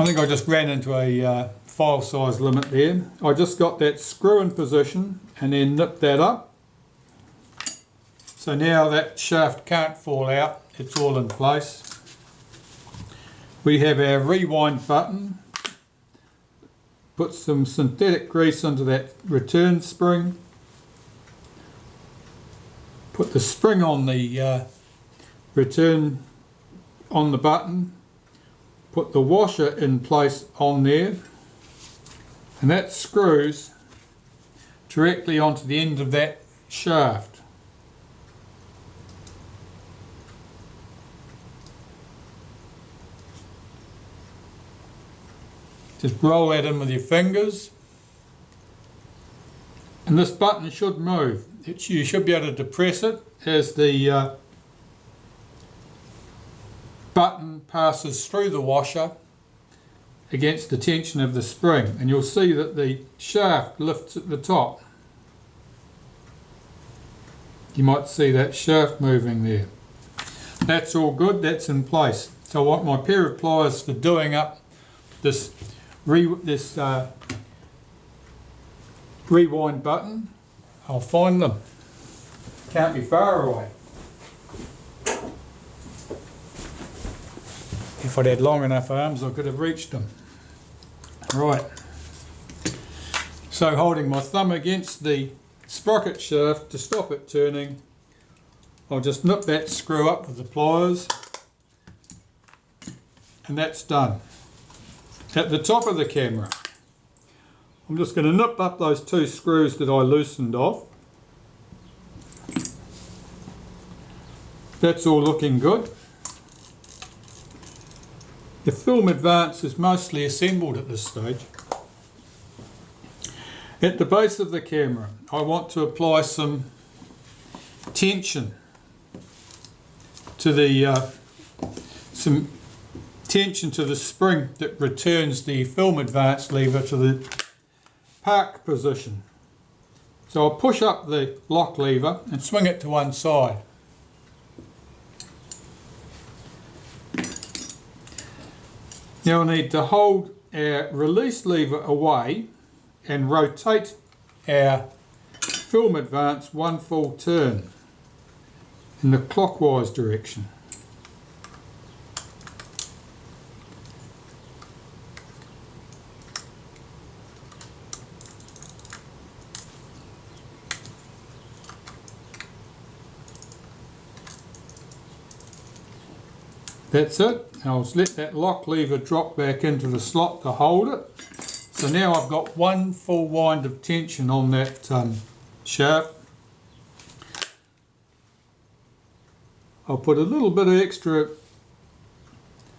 I think I just ran into a file size limit there. I just got that screw in position and then nipped that up. So now that shaft can't fall out, it's all in place. We have our rewind button. Put some synthetic grease into that return spring. Put the spring on the return on the button. Put the washer in place on there. And that screws directly onto the end of that shaft. Just roll that in with your fingers. And this button should move. You should be able to depress it as the button passes through the washer against the tension of the spring. And you'll see that the shaft lifts at the top. You might see that shaft moving there. That's all good, that's in place. So I want my pair of pliers for doing up this rewind button. I'll find them. Can't be far away. If I'd had long enough arms, I could have reached them. Right. So holding my thumb against the sprocket shaft to stop it turning, I'll just nip that screw up with the pliers, and that's done. At the top of the camera, I'm just going to nip up those two screws that I loosened off. That's all looking good. The film advance is mostly assembled at this stage. At the base of the camera, I want to apply some tension to the spring that returns the film advance lever to the park position. So I'll push up the lock lever and swing it to one side. Now I need to hold our release lever away and rotate our film advance one full turn in the clockwise direction. That's it. I'll just let that lock lever drop back into the slot to hold it. So now I've got one full wind of tension on that shaft. I'll put a little bit of extra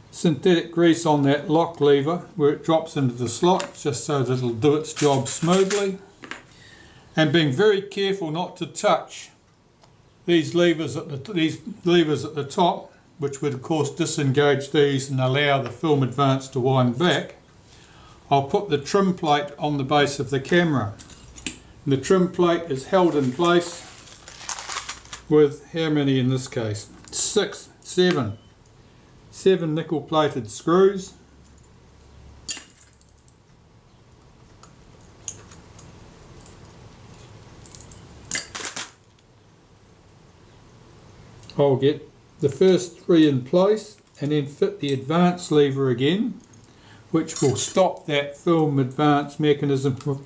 synthetic grease on that lock lever where it drops into the slot, just so that it'll do its job smoothly. And being very careful not to touch these levers at the top, which would of course disengage these and allow the film advance to wind back. I'll put the trim plate on the base of the camera. And the trim plate is held in place with how many in this case? Seven nickel plated screws. I'll get the first three in place and then fit the advance lever again, which will stop that film advance mechanism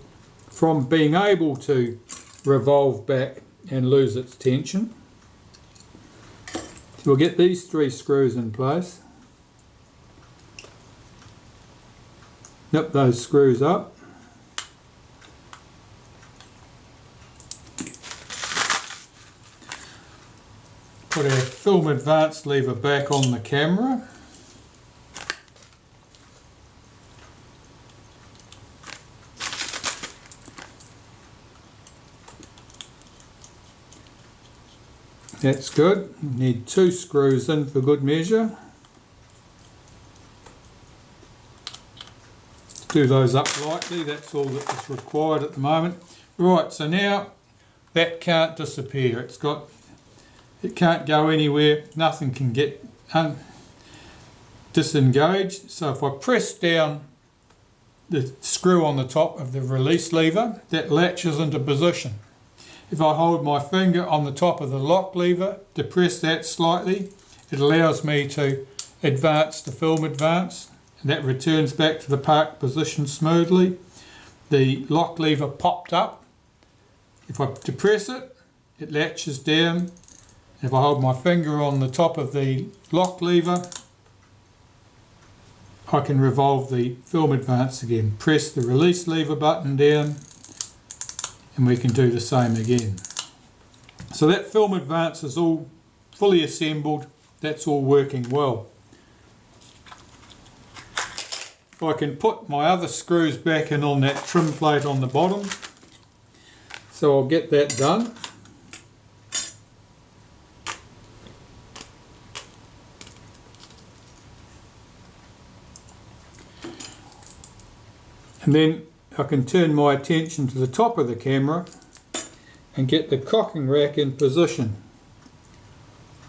from being able to revolve back and lose its tension. So we'll get these three screws in place, nip those screws up, put our film advance lever back on the camera. That's good. Need two screws in for good measure. Do those up lightly, that's all that is required at the moment. Right, so now that can't disappear. It can't go anywhere, nothing can get disengaged. So if I press down the screw on the top of the release lever, that latches into position. If I hold my finger on the top of the lock lever, depress that slightly, it allows me to advance the film advance, and that returns back to the park position smoothly. The lock lever popped up. If I depress it, it latches down. If I hold my finger on the top of the lock lever, I can revolve the film advance again. Press the release lever button down and we can do the same again. So that film advance is all fully assembled. That's all working well. I can put my other screws back in on that trim plate on the bottom. So I'll get that done. And then I can turn my attention to the top of the camera and get the cocking rack in position.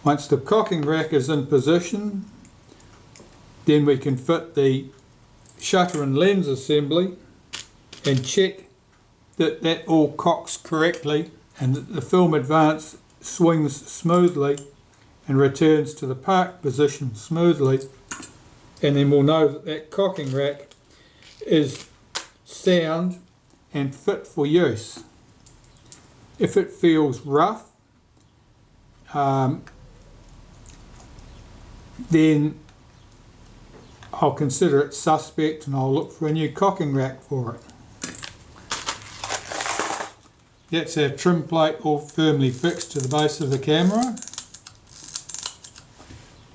Once the cocking rack is in position, then we can fit the shutter and lens assembly and check that that all cocks correctly and that the film advance swings smoothly and returns to the park position smoothly, and then we'll know that that cocking rack is sound and fit for use. If it feels rough, then I'll consider it suspect and I'll look for a new cocking rack for it. That's our trim plate all firmly fixed to the base of the camera.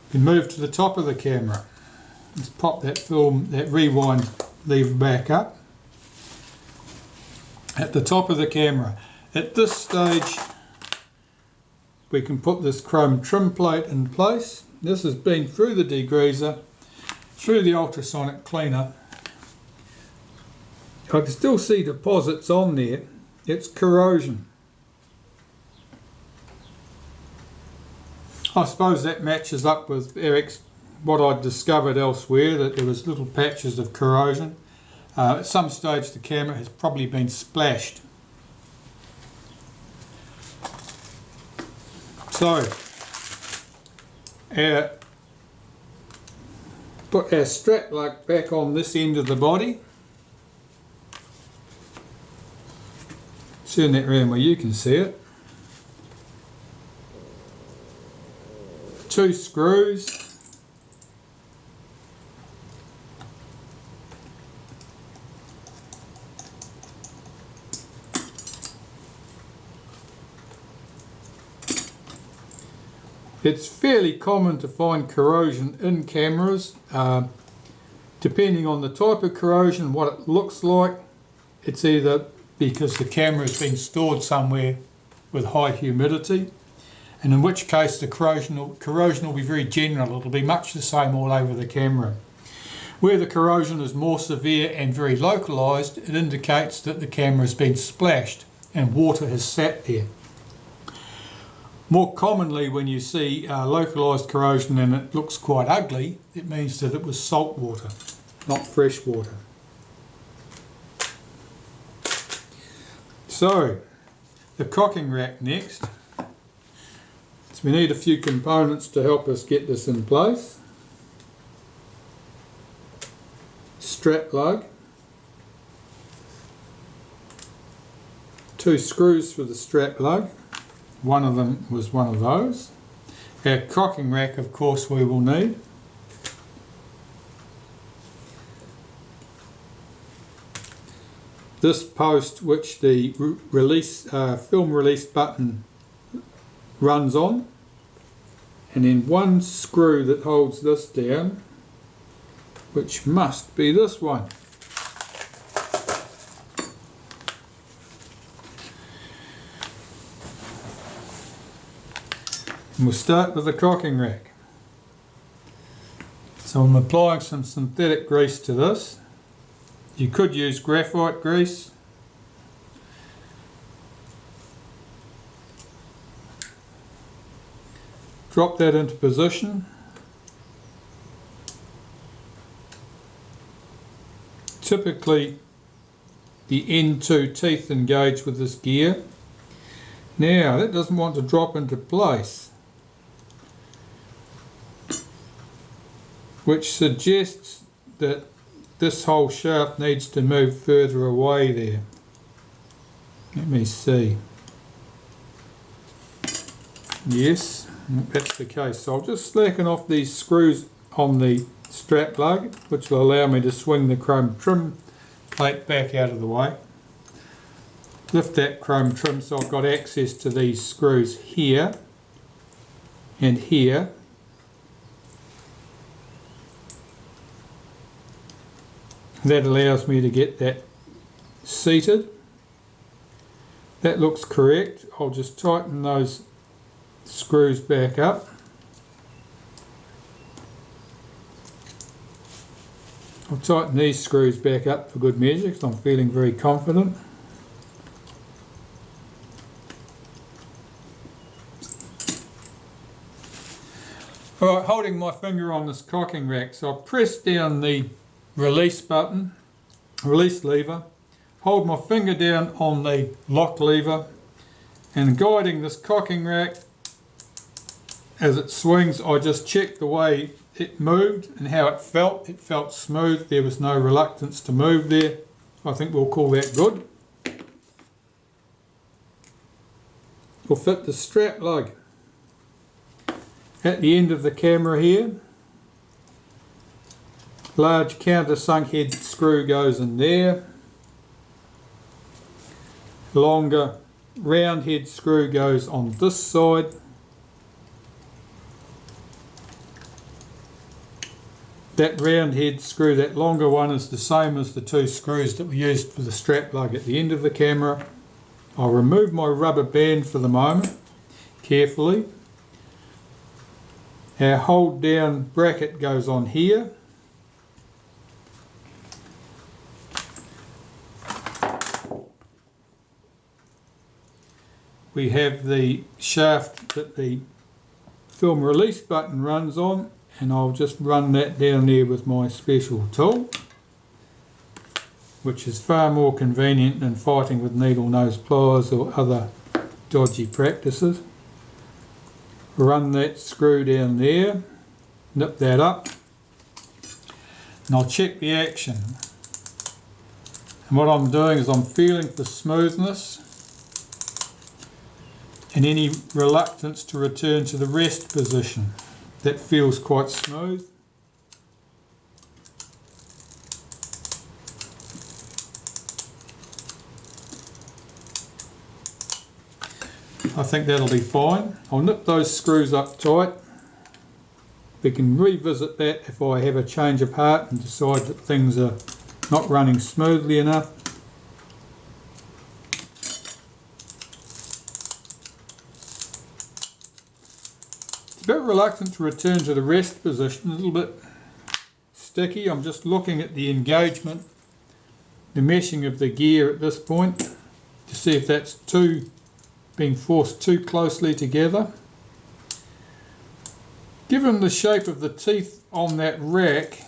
We can move to the top of the camera. Let's pop that rewind lever back up. At the top of the camera, at this stage we can put this chrome trim plate in place. This has been through the degreaser, through the ultrasonic cleaner. I can still see deposits on there. It's corrosion. I suppose that matches up with what I discovered elsewhere, that there was little patches of corrosion. At some stage the camera has probably been splashed. So, put our strap lug back on this end of the body. Turn that around where you can see it. 2 screws. It's fairly common to find corrosion in cameras. Depending on the type of corrosion, what it looks like, it's either because the camera has been stored somewhere with high humidity, and in which case the corrosion will be very general. It'll be much the same all over the camera. Where the corrosion is more severe and very localised, it indicates that the camera has been splashed and water has sat there. More commonly, when you see localised corrosion and it looks quite ugly, it means that it was salt water, not fresh water. So, the cocking rack next. So we need a few components to help us get this in place. Strap lug. 2 screws for the strap lug. One of them was one of those. Our cocking rack, of course, we will need. This post which the film release button runs on, and then 1 screw that holds this down, which must be this one. And we'll start with the cocking rack. So I'm applying some synthetic grease to this. You could use graphite grease. Drop that into position. typically the N2 teeth engage with this gear. Now that doesn't want to drop into place, which suggests that this whole shaft needs to move further away there. Let me see. Yes, that's the case. So I'll just slacken off these screws on the strap lug, which will allow me to swing the chrome trim plate back out of the way. Lift that chrome trim so I've got access to these screws here and here. That allows me to get that seated. That looks correct. I'll just tighten those screws back up. I'll tighten these screws back up for good measure because I'm feeling very confident. Alright, holding my finger on this cocking rack, so I'll press down the release button, release lever, hold my finger down on the lock lever, and guiding this cocking rack as it swings, I just check the way it moved and how it felt. It felt smooth, there was no reluctance to move there. I think we'll call that good. We'll fit the strap lug at the end of the camera here. Large countersunk head screw goes in there. Longer round head screw goes on this side. That round head screw, that longer one, is the same as the two screws that we used for the strap lug at the end of the camera. I'll remove my rubber band for the moment, carefully. Our hold down bracket goes on here. We have the shaft that the film release button runs on, and I'll just run that down there with my special tool, which is far more convenient than fighting with needle nose pliers or other dodgy practices. Run that screw down there, nip that up, and I'll check the action. And what I'm doing is I'm feeling for smoothness and any reluctance to return to the rest position. That feels quite smooth. I think that'll be fine. I'll nip those screws up tight. We can revisit that if I have a change of heart and decide that things are not running smoothly enough. It's a bit reluctant to return to the rest position, a little bit sticky. I'm just looking at the engagement, the meshing of the gear at this point to see if that's being forced too closely together. Given the shape of the teeth on that rack,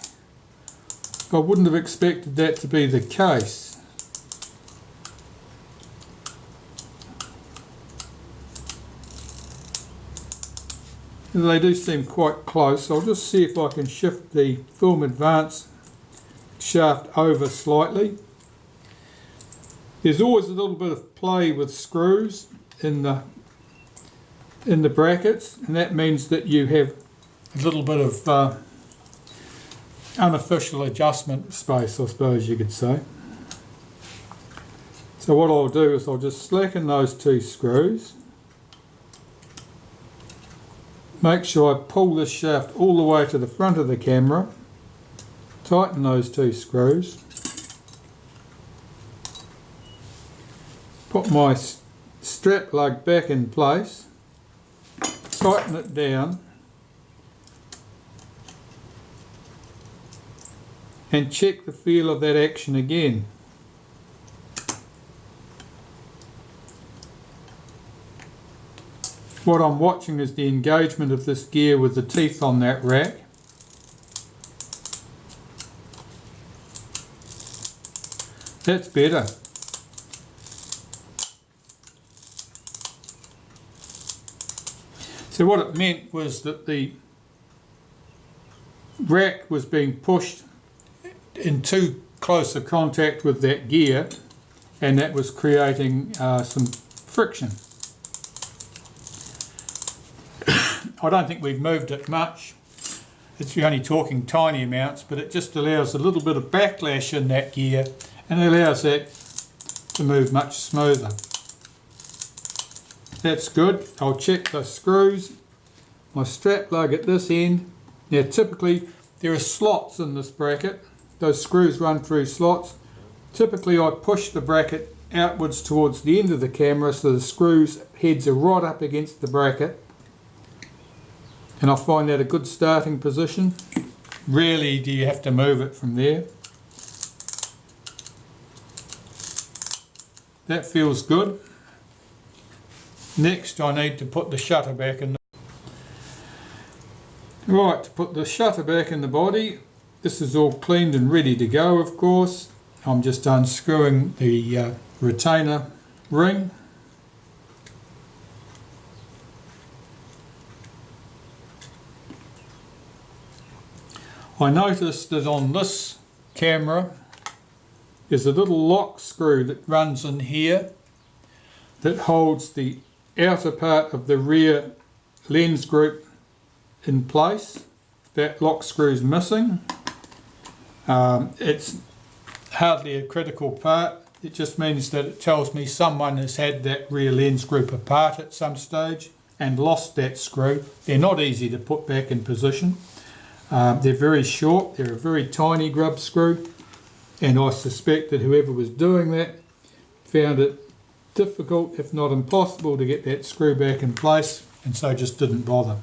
I wouldn't have expected that to be the case. They do seem quite close. I'll just see if I can shift the film advance shaft over slightly. There's always a little bit of play with screws in the brackets, and that means that you have a little bit of unofficial adjustment space, I suppose you could say. So what I'll do is I'll just slacken those two screws. Make sure I pull this shaft all the way to the front of the camera. Tighten those two screws. Put my strap lug back in place. Tighten it down. And check the feel of that action again. What I'm watching is the engagement of this gear with the teeth on that rack. That's better. So what it meant was that the rack was being pushed in too close a contact with that gear, and that was creating some friction. I don't think we've moved it much. It's only talking tiny amounts, but it just allows a little bit of backlash in that gear and it allows that to move much smoother. That's good. I'll check the screws. My strap lug at this end. Now typically there are slots in this bracket. Those screws run through slots. Typically I push the bracket outwards towards the end of the camera so the screws heads are right up against the bracket. And I find that a good starting position. Rarely do you have to move it from there. That feels good. Next I need to put the shutter back in. Right, to put the shutter back in the body, this is all cleaned and ready to go, of course. I'm just unscrewing the retainer ring. I noticed that on this camera there's a little lock screw that runs in here that holds the outer part of the rear lens group in place. That lock screw is missing. It's hardly a critical part. It just means that it tells me someone has had that rear lens group apart at some stage and lost that screw. They're not easy to put back in position. They're very short, they're a very tiny grub screw, and I suspect that whoever was doing that found it difficult, if not impossible, to get that screw back in place, and so just didn't bother.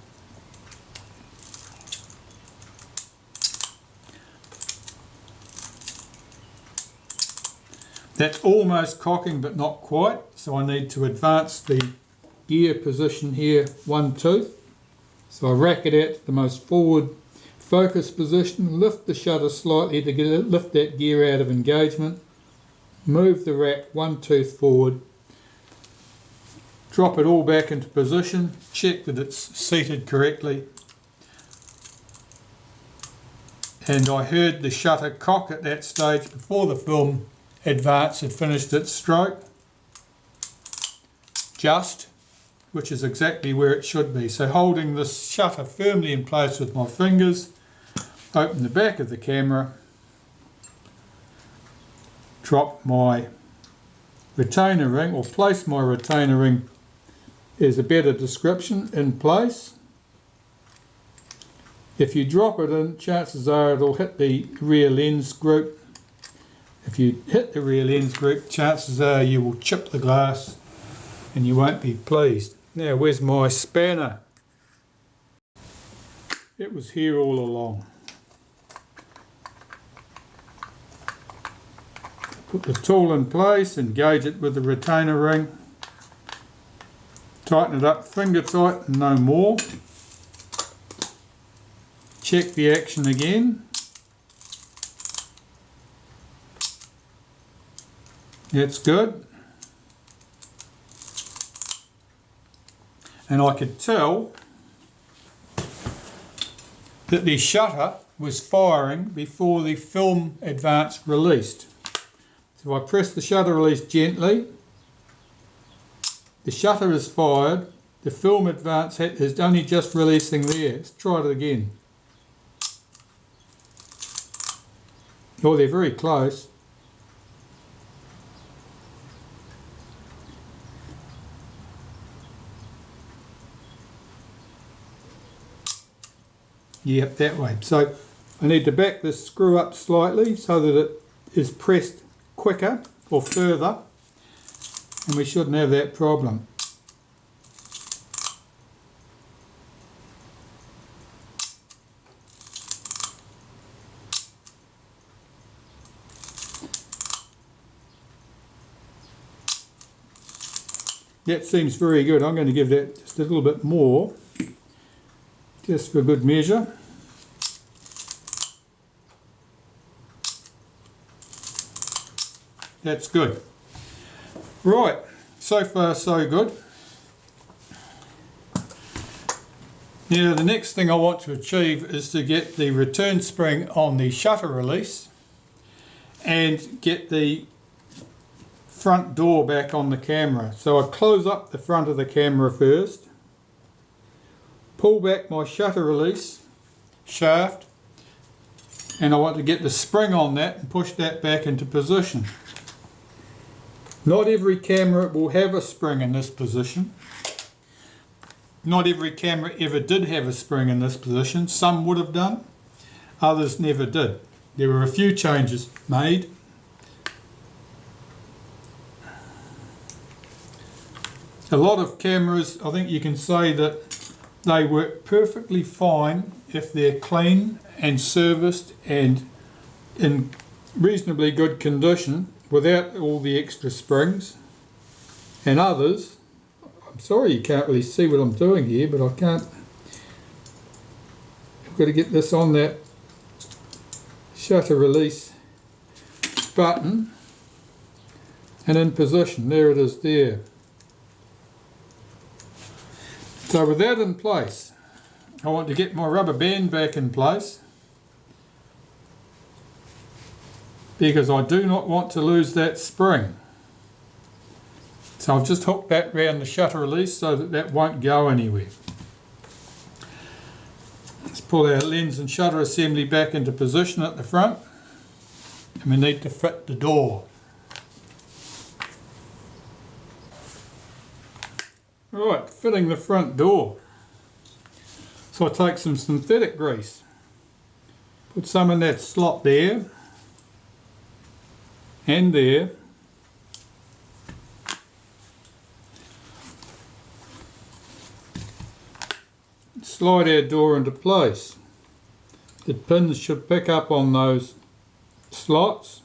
That's almost cocking but not quite, so I need to advance the gear position here one tooth. So I rack it out to the most forward focus position, lift the shutter slightly to lift that gear out of engagement, move the rack one tooth forward, drop it all back into position, check that it's seated correctly, and I heard the shutter cock at that stage before the film advance had finished its stroke, just, which is exactly where it should be. So holding this shutter firmly in place with my fingers, open the back of the camera, drop my retainer ring, or place my retainer ring is a better description, in place. If you drop it in, chances are it'll hit the rear lens group. If you hit the rear lens group, chances are you will chip the glass and you won't be pleased. Now where's my spanner? It was here all along. Put the tool in place, engage it with the retainer ring, tighten it up finger tight and no more. Check the action again. That's good. And I could tell that the shutter was firing before the film advance released. So I press the shutter release gently, the shutter is fired, the film advance is only just releasing there. Let's try it again. Oh, they're very close. Yep, that way. So I need to back this screw up slightly so that it is pressed quicker or further, and we shouldn't have that problem. That seems very good. I'm going to give that just a little bit more, just for good measure. That's good. Right, so far so good. Now the next thing I want to achieve is to get the return spring on the shutter release and get the front door back on the camera. So I close up the front of the camera first, pull back my shutter release shaft, and I want to get the spring on that and push that back into position. Not every camera will have a spring in this position. Not every camera ever did have a spring in this position. Some would have done, others never did. There were a few changes made. A lot of cameras, I think you can say that they work perfectly fine if they're clean and serviced and in reasonably good condition without all the extra springs. And others, I'm sorry you can't really see what I'm doing here, but I can't. I've got to get this on that shutter release button and in position. There it is there. So with that in place, I want to get my rubber band back in place because I do not want to lose that spring. So I've just hooked that round the shutter release so that that won't go anywhere. Let's pull our lens and shutter assembly back into position at the front, and we need to fit the door. Right, fitting the front door. So I take some synthetic grease, put some in that slot there and there. Slide our door into place. The pins should pick up on those slots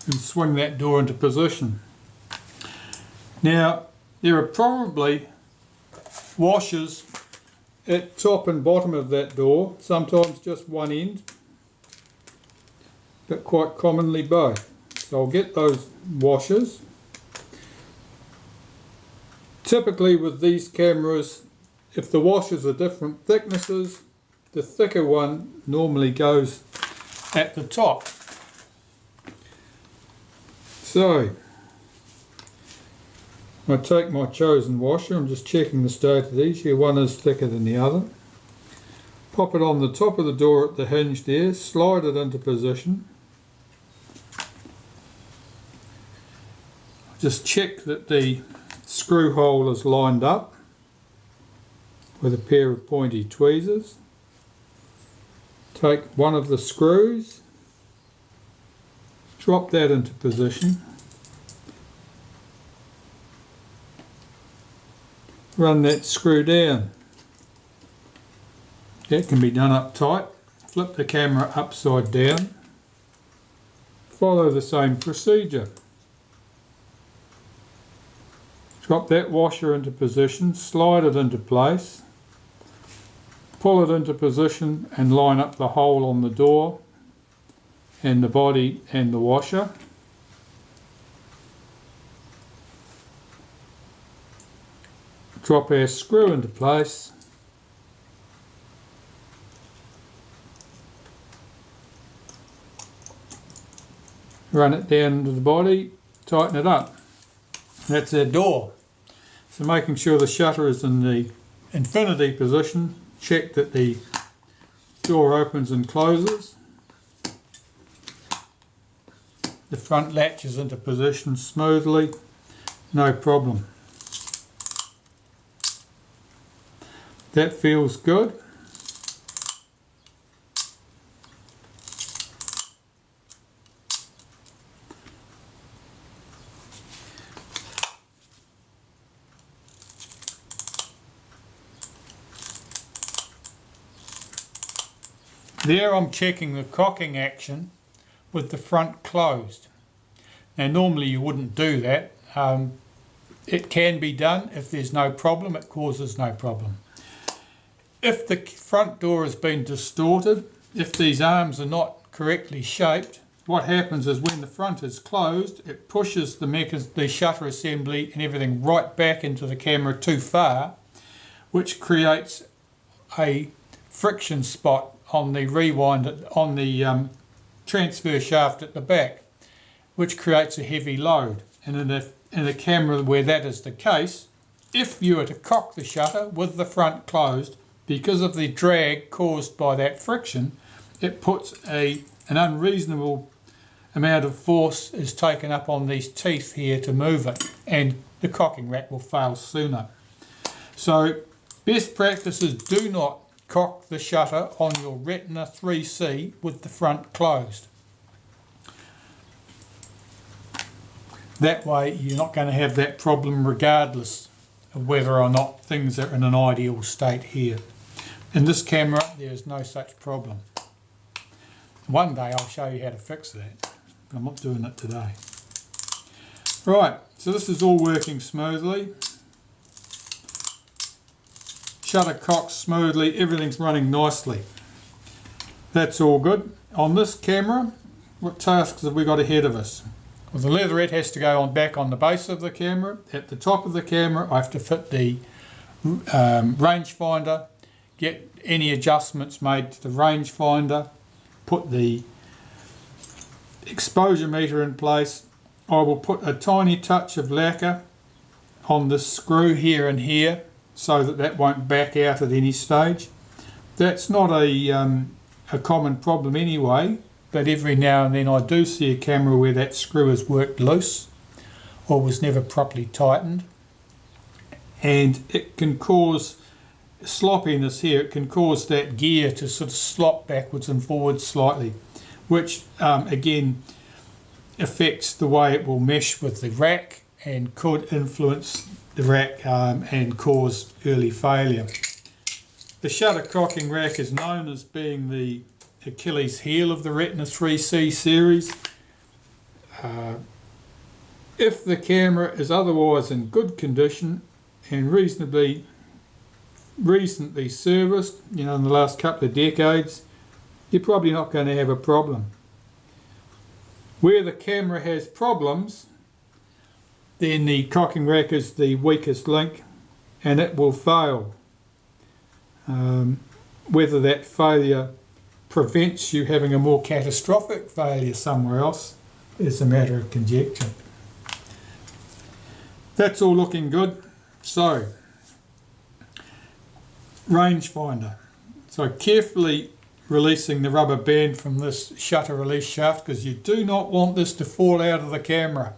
and swing that door into position. Now there are probably washers at top and bottom of that door, sometimes just one end, but quite commonly both. So I'll get those washers. Typically with these cameras, if the washers are different thicknesses, the thicker one normally goes at the top. So I take my chosen washer, I'm just checking the state of these, here one is thicker than the other. Pop it on the top of the door at the hinge there, slide it into position. Just check that the screw hole is lined up with a pair of pointy tweezers. Take one of the screws, drop that into position, run that screw down. That can be done up tight. Flip the camera upside down. Follow the same procedure. Drop that washer into position, slide it into place, pull it into position and line up the hole on the door and the body and the washer. Drop our screw into place. Run it down into the body, tighten it up. That's our door. So making sure the shutter is in the infinity position, check that the door opens and closes. The front latch is into position smoothly, no problem. That feels good. There I'm checking the cocking action with the front closed. Now normally you wouldn't do that. It can be done if there's no problem, it causes no problem. If the front door has been distorted, if these arms are not correctly shaped, what happens is when the front is closed, it pushes the shutter assembly and everything right back into the camera too far, which creates a friction spot on the transfer shaft at the back, which creates a heavy load. And in a camera where that is the case, if you were to cock the shutter with the front closed, because of the drag caused by that friction, it puts an unreasonable amount of force is taken up on these teeth here to move it, and the cocking rack will fail sooner. So best practice is do not cock the shutter on your Retina IIIC with the front closed. That way you're not going to have that problem regardless of whether or not things are in an ideal state here. In this camera there is no such problem. One day I'll show you how to fix that. I'm not doing it today. Right, so this is all working smoothly. Shutter cocks smoothly, everything's running nicely. That's all good. On this camera, what tasks have we got ahead of us? Well, the leatherette has to go back on the base of the camera. At the top of the camera I have to fit the rangefinder, get any adjustments made to the rangefinder, put the exposure meter in place. I will put a tiny touch of lacquer on this screw here and here so that won't back out at any stage. That's not a common problem anyway, but every now and then I do see a camera where that screw has worked loose or was never properly tightened, and it can cause sloppiness here. It can cause that gear to sort of slop backwards and forwards slightly, which again affects the way it will mesh with the rack and could influence the rack and cause early failure. The shutter cocking rack is known as being the Achilles heel of the Retina IIIC series. If the camera is otherwise in good condition and recently serviced, in the last couple of decades, you're probably not going to have a problem. Where the camera has problems, then the cocking rack is the weakest link and it will fail. Whether that failure prevents you having a more catastrophic failure somewhere else is a matter of conjecture. That's all looking good. So, rangefinder. So carefully releasing the rubber band from this shutter release shaft, because you do not want this to fall out of the camera.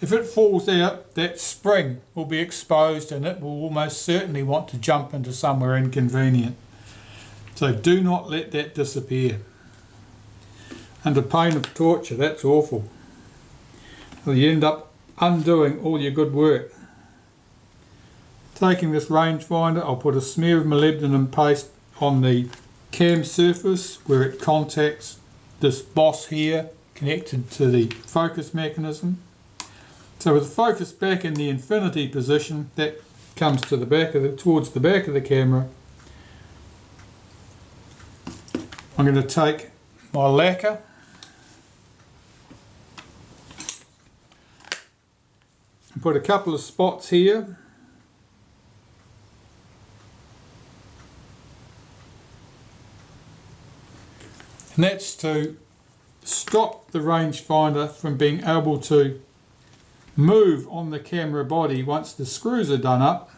If it falls out, that spring will be exposed and it will almost certainly want to jump into somewhere inconvenient. So do not let that disappear. Under pain of torture, that's awful. Well, you end up undoing all your good work. Taking this rangefinder, I'll put a smear of molybdenum paste on the cam surface where it contacts this boss here connected to the focus mechanism. So with the focus back in the infinity position, that comes to the back of towards the back of the camera. I'm going to take my lacquer and put a couple of spots here. And that's to stop the rangefinder from being able to move on the camera body once the screws are done up,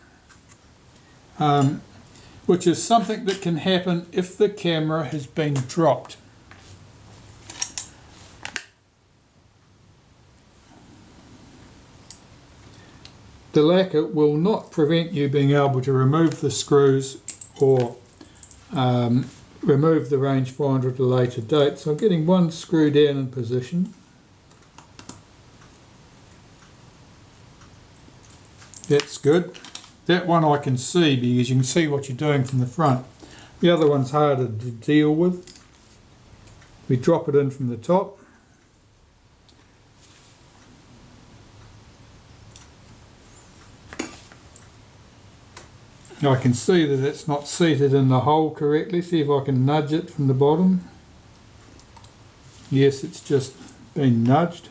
which is something that can happen if the camera has been dropped. The lacquer will not prevent you being able to remove the screws or remove the rangefinder at a later date. So I'm getting one screw down in position. That's good. That one I can see because you can see what you're doing from the front. The other one's harder to deal with. We drop it in from the top. I can see that it's not seated in the hole correctly. See if I can nudge it from the bottom. Yes, it's just been nudged.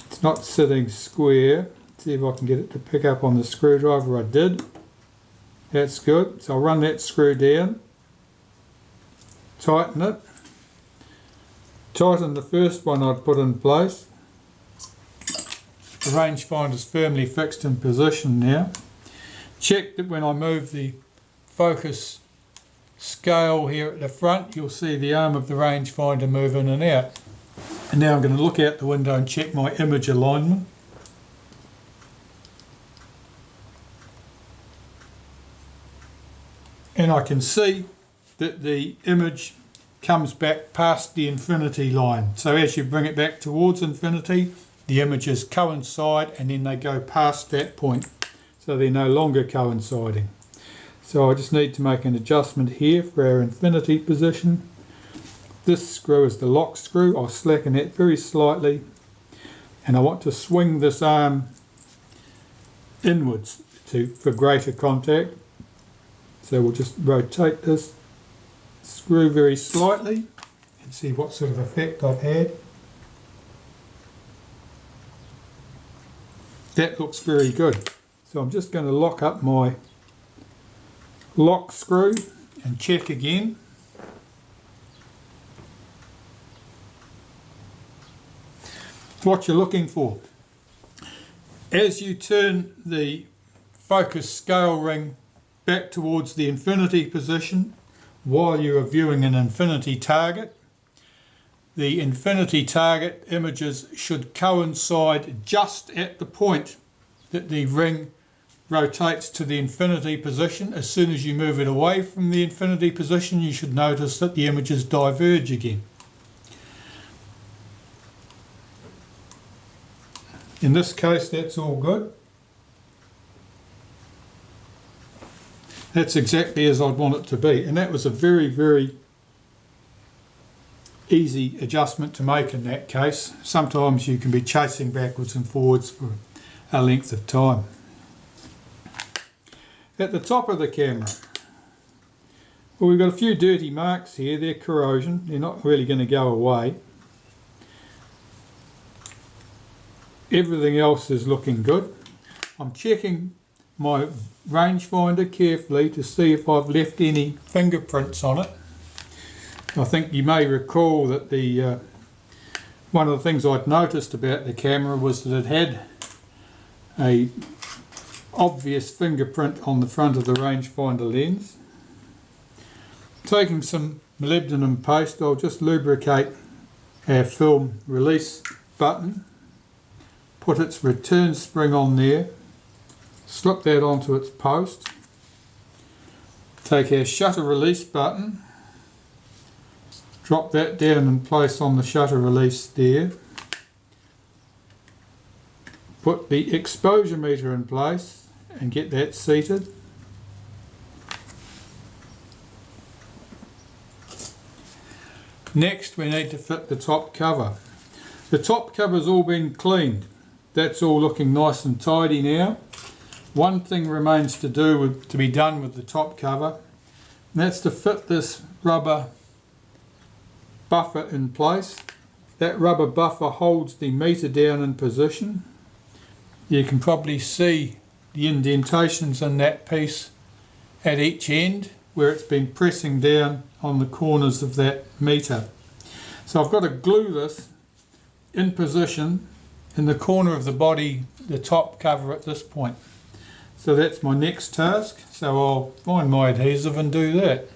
It's not sitting square. See if I can get it to pick up on the screwdriver. I did. That's good. So I'll run that screw down, tighten it, tighten the first one I'd put in place. The rangefinder's firmly fixed in position now. Check that when I move the focus scale here at the front, you'll see the arm of the rangefinder move in and out. And now I'm going to look out the window and check my image alignment. And I can see that the image comes back past the infinity line. So as you bring it back towards infinity, the images coincide and then they go past that point. So they're no longer coinciding. So I just need to make an adjustment here for our infinity position. This screw is the lock screw. I'll slacken it very slightly. And I want to swing this arm inwards for greater contact. So we'll just rotate this screw very slightly and see what sort of effect I've had. That looks very good. So I'm just going to lock up my lock screw and check again. What you're looking for. As you turn the focus scale ring back towards the infinity position while you are viewing an infinity target, the infinity target images should coincide just at the point that the ring rotates to the infinity position. As soon as you move it away from the infinity position, you should notice that the images diverge again. In this case, that's all good. That's exactly as I'd want it to be, and that was a very, very easy adjustment to make in that case. Sometimes you can be chasing backwards and forwards for a length of time. At the top of the camera, well, we've got a few dirty marks here. They're corrosion. They're not really going to go away. Everything else is looking good. I'm checking my rangefinder carefully to see if I've left any fingerprints on it. I think you may recall that one of the things I'd noticed about the camera was that it had a obvious fingerprint on the front of the rangefinder lens. Taking some molybdenum paste, I'll just lubricate our film release button, put its return spring on there, slip that onto its post, take our shutter release button, drop that down and place on the shutter release there, put the exposure meter in place and get that seated. Next we need to fit the top cover. The top cover's all been cleaned. That's all looking nice and tidy now. One thing remains to be done with the top cover, and that's to fit this rubber buffer in place. That rubber buffer holds the meter down in position. You can probably see the indentations in that piece at each end where it's been pressing down on the corners of that meter. So I've got to glue this in position in the corner of the body, the top cover at this point. So that's my next task. So I'll find my adhesive and do that.